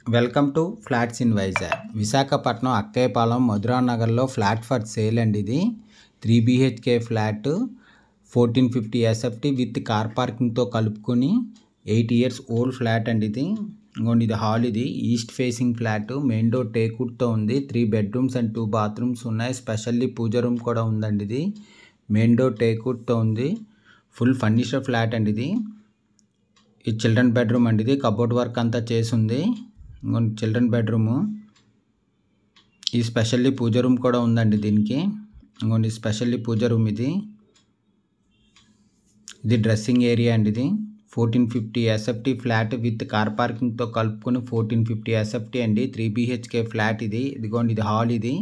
Welcome to flats in Vizag. Visakhapatnam Akkayyapalem Madhura నగర్లో flat for sale అండి. ఇది 3 BHK flat 1450 SFT with car పార్కింగ్తో కలుపుకొని 8 years ఓల్డ్ ఫ్లాట్ అండి. ఇంకోండి ఇది హాల్. ఇది east facing flat, main door టేక్వుడ్తో ఉంది. 3 bedrooms అండ్ 2 bathrooms ఉన్నాయి. స్పెషల్లీ పూజ రూమ్ కూడా ఉందండి. ఇది మెయిన్ డోర్ టేక్వుడ్తో ఉంది. ఫుల్ ఫర్నిచర్ ఫ్లాట్ అండి. ఇది చిల్డ్రన్ బెడ్రూమ్ అండి. ఇది కబోర్డ్ వర్క్ అంతా చేసింది. ఇంకొన్ని చిల్డ్రన్ బెడ్రూము. ఈ స్పెషల్లీ పూజ రూమ్ కూడా ఉందండి దీనికి. ఇంకొన్ని స్పెషల్లీ పూజ రూమ్. ఇది డ్రెస్సింగ్ ఏరియా అండి. ఇది 1450 SFT ఫ్లాట్ విత్ కార్ పార్కింగ్తో కలుపుకొని 1450 SFT అండి. 3 BHK ఫ్లాట్ ఇది. ఇదిగోండి ఇది హాల్. ఇది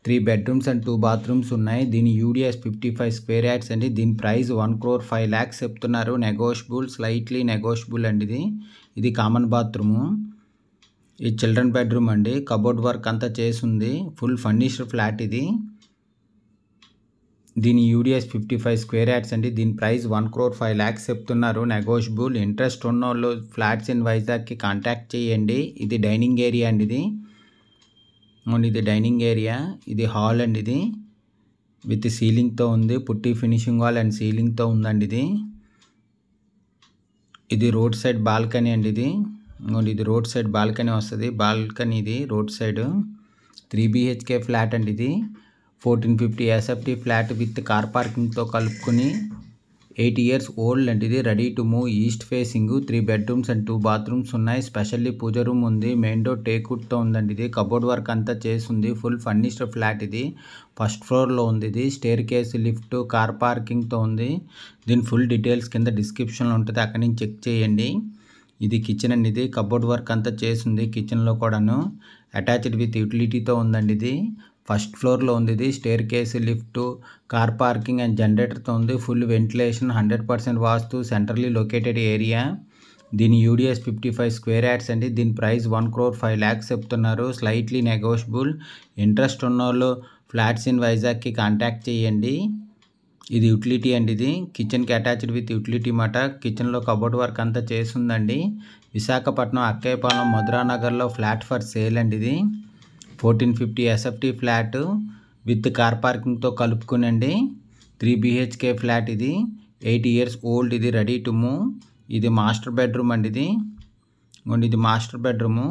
3 bedrooms అండ్ 2 bathrooms ఉన్నాయి. దీని UDS 55 square yards అండి. దీని ప్రైస్ 1,05,00,000 చెప్తున్నారు. నెగోషియబుల్, స్లైట్లీ నెగోషియబుల్ అండి. ఇది కామన్ బాత్రూము. ఇది చిల్డ్రన్ బెడ్రూమ్ అండి. కబోర్డ్ వర్క్ అంతా చేసింది. ఫుల్ ఫర్నిచర్ ఫ్లాట్ ఇది. దీని UDS 55 square yards అండి. దీని ప్రైస్ 1,05,00,000 చెప్తున్నారు. నెగోషియబుల్. ఇంట్రెస్ట్ ఉన్న వాళ్ళు ఫ్లాట్స్ ఇన్ వైజాగ్కి కాంటాక్ట్ చేయండి. ఇది డైనింగ్ ఏరియా అండి. ఇది డైనింగ్ ఏరియా. ఇది హాల్ అండి. ఇది విత్ సీలింగ్తో ఉంది. పుట్టి ఫినిషింగ్ వాల్ అండ్ సీలింగ్తో ఉందండి. ఇది రోడ్ సైడ్ బాల్కనీ అండి. ఇది రోడ్ సైడ్ బాల్కనీ వస్తుంది. బాల్కనీ ఇది రోడ్ సైడ్ 3 BHK ఫ్లాట్ అండి. ఇది 1450 SFT ఫ్లాట్ విత్ కార్ పార్కింగ్తో కలుపుకొని 8 years ఓల్డ్ అండి. ఇది ready to move. East facing 3 bedrooms and 2 bathrooms ఉన్నాయి. స్పెషల్లీ పూజ రూమ్ ఉంది. మెయిన్ డోర్ టేక్వుడ్తో ఉందండి. ఇది కబోర్డ్ వర్క్ అంతా చేసింది. ఫుల్ ఫర్నిచర్ ఫ్లాట్ ఇది. ఫస్ట్ ఫ్లోర్లో ఉంది. ఇది స్టేర్ కేస్, లిఫ్ట్, కార్ పార్కింగ్తో ఉంది. దీని ఫుల్ డీటెయిల్స్ కింద డిస్క్రిప్షన్లో ఉంటుంది, అక్కడి నుంచి చెక్ చేయండి. ఇది కిచెన్ అండి. ఇది కబోర్డ్ వర్క్ అంతా చేసింది. కిచెన్లో కూడాను అటాచ్డ్ విత్ యూటిలిటీతో ఉందండి. ఇది ఫస్ట్ ఫ్లోర్లో ఉంది. ఇది staircase, lift, car parking and జనరేటర్తో ఉంది. Full ventilation, 100% vastu, centrally located area. దీని UDS 55 square yards అండి. దీని ప్రైస్ 1,05,00,000 చెప్తున్నారు. Slightly negotiable. ఇంట్రెస్ట్ ఉన్న వాళ్ళు ఫ్లాట్స్ ఇన్ వైజాగ్కి కాంటాక్ట్ చేయండి. ఇది యూటిలిటీ అండి. ఇది కిచెన్కి అటాచ్డ్ విత్ యూటిలిటీ మాట. కిచెన్లో కబోర్డ్ వర్క్ అంతా చేసిందండి. విశాఖపట్నం అక్కయ్యపాలెం మధురా నగర్లో ఫ్లాట్ ఫర్ సేల్ అండి. ఇది 1450 SFT ఫ్లాట్ విత్ కార్ పార్కింగ్తో కలుపుకునండి. 3 BHK ఫ్లాట్. ఇది 8 years ఓల్డ్. ఇది రెడీ టు మూవ్. ఇది మాస్టర్ బెడ్రూమ్ అండి. ఇది మాస్టర్ బెడ్రూము.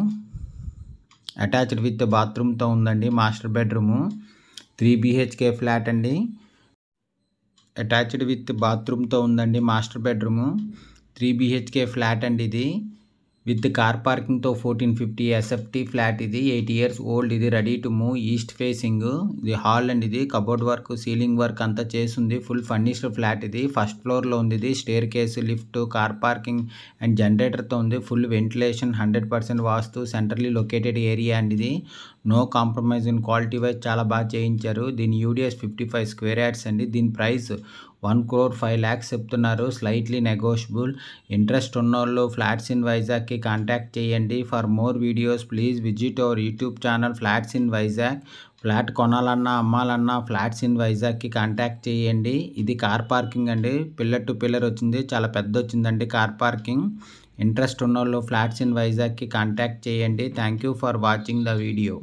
అటాచ్డ్ విత్ బాత్రూమ్తో ఉందండి మాస్టర్ బెడ్రూము. 3 BHK ఫ్లాట్ అండి. అటాచ్డ్ విత్ బాత్రూమ్తో ఉందండి మాస్టర్ బెడ్రూము. 3 BHK ఫ్లాట్ అండి. ఇది విత్ కార్ పార్కింగ్తో 1450 SFT ఫ్లాట్. ఇది 8 years ఓల్డ్. ఇది ready to move. East facing. ఇది హాల్ అండి. ఇది కబోర్డ్ వర్క్, సీలింగ్ వర్క్ అంతా చేసింది. Full furniture flat. ఇది ఫస్ట్ ఫ్లోర్లో ఉంది. ఇది staircase, lift, car parking and జనరేటర్తో ఉంది. Full ventilation, 100% vastu, centrally located area అండి. ఇది no compromise in quality wise చాలా బాగా చేయించారు. దీని UDS 55 square yards అండి. దీని ప్రైస్ 1,05,00,000 చెప్తున్నారు. Slightly negotiable. ఇంట్రెస్ట్ ఉన్నోళ్ళు ఫ్లాట్స్ ఇన్ వైజాగ్కి కాంటాక్ట్ చేయండి. For more videos please visit our YouTube channel flats in Vizag. Flat కొనాలన్నా అమ్మాలన్నా ఫ్లాట్స్ ఇన్ వైజాగ్కి కాంటాక్ట్ చేయండి. ఇది కార్ పార్కింగ్ అండి. పిల్లర్ టు పిల్లర్ వచ్చింది. చాలా పెద్ద వచ్చిందండి కార్ పార్కింగ్. ఇంట్రెస్ట్ ఉన్నోళ్ళు ఫ్లాట్స్ ఇన్ వైజాగ్కి కాంటాక్ట్ చేయండి. Thank you for watching the video.